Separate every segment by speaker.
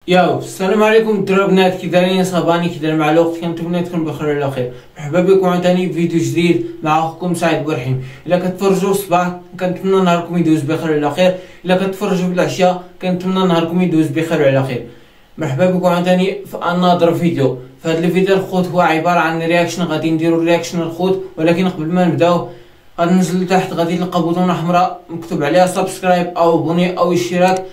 Speaker 1: ياو السلام عليكم الدراري بنات، كي دايرين؟ صباني كي داير مع الوقت؟ كنتمنى تكونوا بخير وعلى خير. مرحبا بكم عاوتاني في فيديو جديد مع اخوكم سعيد بورحيم. الا كتفرجوا الصباح كنتمنى نهاركم يدوز بخير وعلى خير، الا كتفرجوا في العشاء كنتمنى نهاركم يدوز بخير وعلى خير. مرحبا بكم عاوتاني في انذر فيديو. في هذا الفيديو الخوت هو عباره عن رياكشن، غادي نديروا رياكشن الخوت، ولكن قبل ما نبداو غادي ننزل لتحت، غادي نلقى بوطونه حمراء مكتوب عليها سبسكرايب او بوني او اشتراك،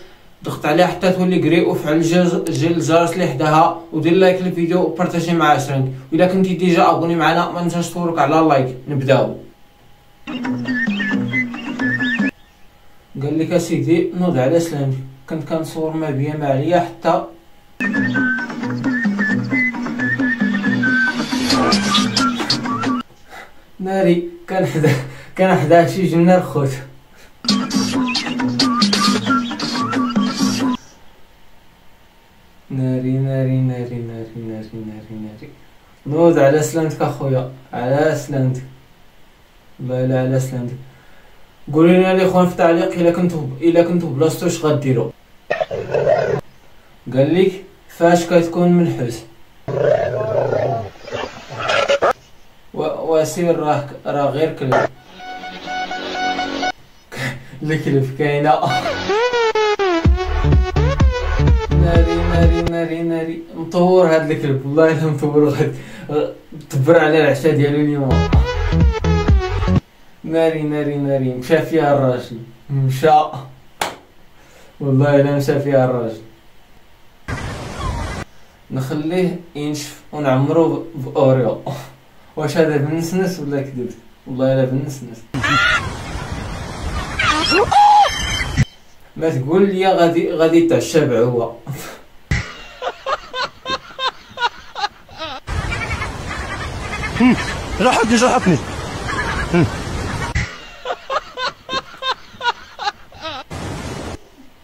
Speaker 1: ضغط عليها حتى تولي قري، وفعل الجرس اللي حداها، ودير لايك للفيديو وبارطاجي مع عشرين. واذا كنتي ديجا ابوني معنا ما تنساش تفورك على اللايك. نبداو. قال لك اسيدي نوض على سلامتي، كنت كنصور ما بيا ما عليا حتى ناري كان حدا شي جنة الخوت. ناري ناري ناري ناري ناري ناري ناري. نوض على سلامتك اخويا، على سلامتك، والله الا على سلامتك. قولوا لنا الاخوان في التعليق الا كنتو بلاصتو اش غديروا. قال لك فاش كتكون منحوس وسير راه غير كلب. الكلب كاينه. ناري ناري ناري ناري. مطور هاد الكلب، والله الا مطور، غادي تبر على العشاء ديالو اليوم. ناري ناري ناري. مشى فيها الراجل، مشى، والله الا مشى فيها الراجل. نخليه ينشف ونعمرو بأوريو. واش هذا بنسنس ولا كذبت؟ والله الا بنسنس. ما تقول لي غادي يتعشى بعوا.
Speaker 2: جرحتني.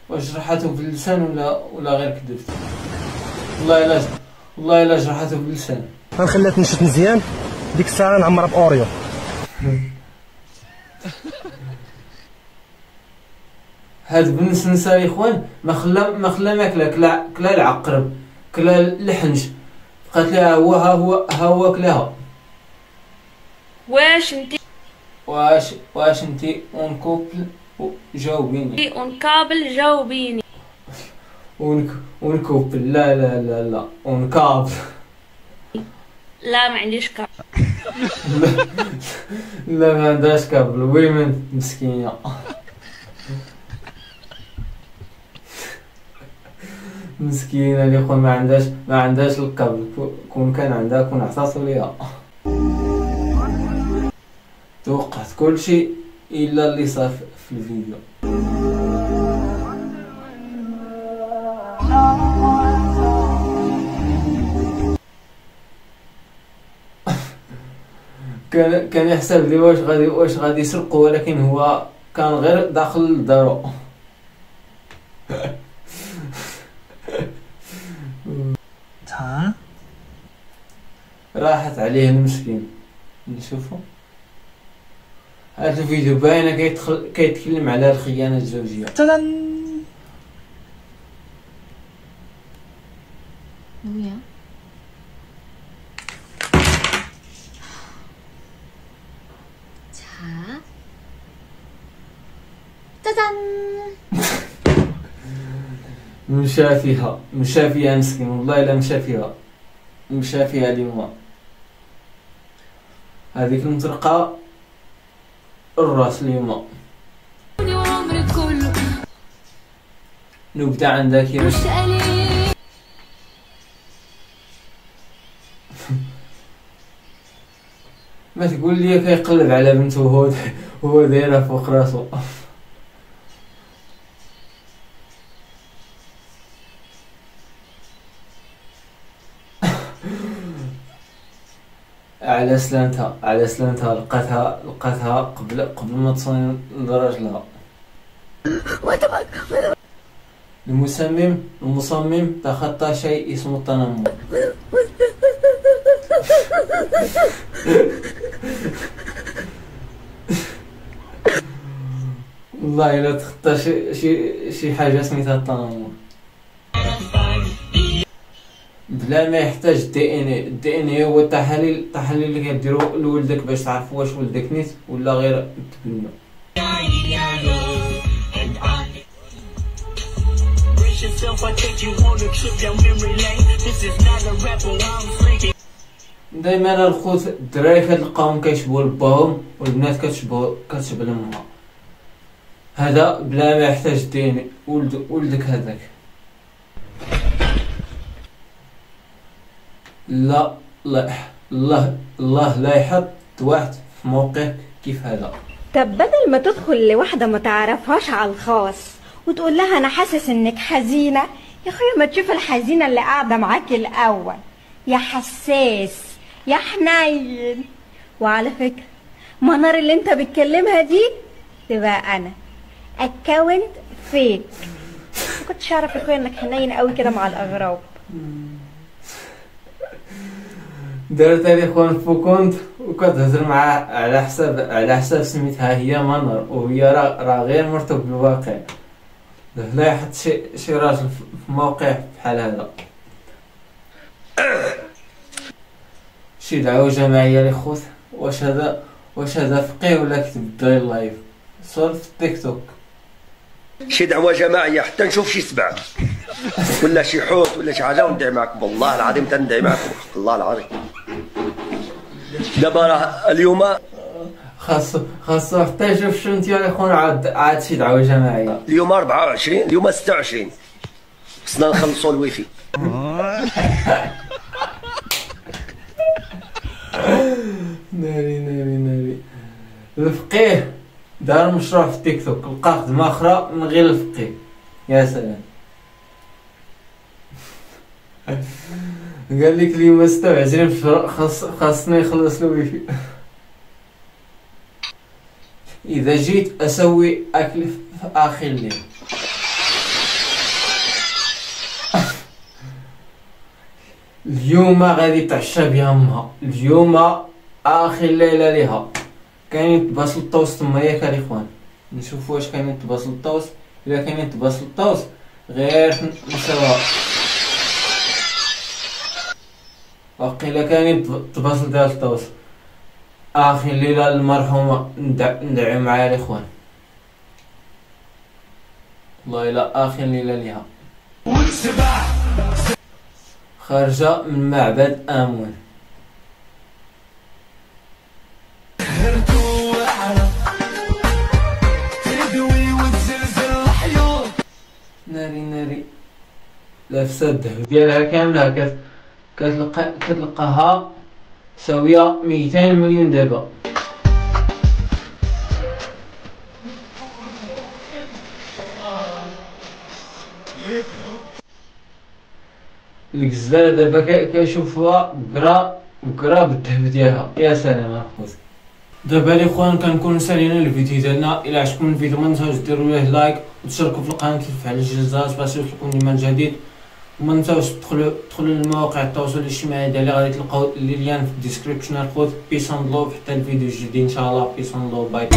Speaker 1: واش جرحته باللسان ولا غير كذبت؟ والله الا جرحته باللسان.
Speaker 2: غنخليها تنشف مزيان، ديك الساعه نعمرها باوريو.
Speaker 1: هاد بنسنسه يا اخوان ما خلا ماكله، كلا العقرب، كلا الحنش، بقات لها ها هو كلاها. واش انتي اون كوبل؟ جاوبيني.
Speaker 3: اون كابل جاوبيني.
Speaker 1: اون كوبل؟ لا اون كابل.
Speaker 3: لا ما عنديش كابل.
Speaker 1: لا ما عندهاش كابل، ويمن مسكينه. مسكينه اللي يقول ما عندهاش القبل، كون كان عندها كون عطاتو ليها. توقعت كلشي الا اللي صار في الفيديو. كان يحسب لي واش غادي يسرقوا، ولكن هو كان غير داخل لدارو. راحت عليه المسكين. نشوفو هذا الفيديو باينه كيتكلم على الخيانه الزوجيه.
Speaker 4: ويا 자, 짜잔.
Speaker 1: مشى فيها مسكين، والله الا مشى فيها اليوم. هذيك المطرقه الراس اليوم. نبدا عندك يا ما تقول لي كيقلب على بنته وهو دايرها فوق راسو. على سلامتها لقاتها قبل ما تصوني لراجلها. المصمم تخطى شيء اسمه التنمر. والله الا تخطى شي حاجه سميتها التنمر. بلا ما يحتاج دي ان اي هو التحاليل اللي كديروا لولدك باش تعرفوا واش ولدك نيت ولا غير تبنى. دايما الخوت الدراري كتلقاهم كيشبهوا لباهم والبنات كتشبه لامها. هذا بلا ما يحتاج دي ان اي. ولدك هذاك لا الله لا يحط واحد في موقع كيف هذا.
Speaker 5: طب بدل ما تدخل لواحدة ما تعرفهاش على الخاص وتقول لها انا حاسس انك حزينة، يا اخويا ما تشوف الحزينة اللي قاعدة معاك الاول، يا حساس يا حنين. وعلى فكرة منار اللي انت بتكلمها دي تبقى انا اكاونت فيك. ما كنتش اعرف يا اخويا انك حنين قوي كده مع الاغراب.
Speaker 1: درت لي خوان فوكونت وكتهضر معاه على حساب سميتها هي منار، وهي راه غير مرتبط بالواقع. لا يحط شي راجل في موقع بحال هذا. شي دعوة جماعية لخوت. واش هذا فقيه ولا كتب الدراري لايف صور في التيك توك؟
Speaker 6: شي دعوة جماعية حتى نشوف شي سبع ولا شي حوت ولا شي حاجة وندعي معكم. والله العظيم تندعي معكم، والله العظيم. دابا راه اليوم
Speaker 1: خاصو حتى يشوف شنو نتيا الاخوان. عاد شي دعوة جماعية.
Speaker 6: اليوم 24، اليوم 26 خصنا نخلصوا الويفي.
Speaker 1: ناري الفقيه دار مشروع في التيك توك، لقى خدمة أخرى من غير الفقيه. يا سلام. قال لك اليوم 26 خاصني نخلص الويفي. إذا جيت أسوي أكل في آخر الليل. اليوم غادي تعشى بيامها، اليوم آخر ليلة ليها. كاين يتباصل الطوس تما ياك الاخوان. نشوفوا واش كاين يتباصل الطوس. الا كاين يتباصل الطوس غير نسوا. وقيلا كاين يتباصل ديال الطوس اخي الليله المرحومه ندعي معايا الاخوان. والله الا اخي الليله ليها خارجه من معبد امون. ناري لابسه الذهب ديالها كامله كتلقاها ساويه 200 مليون دابا. الغزاله دابا كنشوفوها بكرا بالذهب ديالها. يا سلام اخوتي. دابا الاخوان كنكون سالينا الفيديو ديالنا. الى عجبكم الفيديو ما تنساوش ديروا ليه لايك وتشتركوا في القناه وتفعلوا الجرس باش يوصلكم ديما الجديد. وما تنساوش تدخلوا للمواقع التواصل الاجتماعي ديالي، غادي تلقاو الليان في الديسكريبشن الخوت. بيس اند لوف حتى الفيديو الجديد ان شاء الله. بيس اند لوف باي.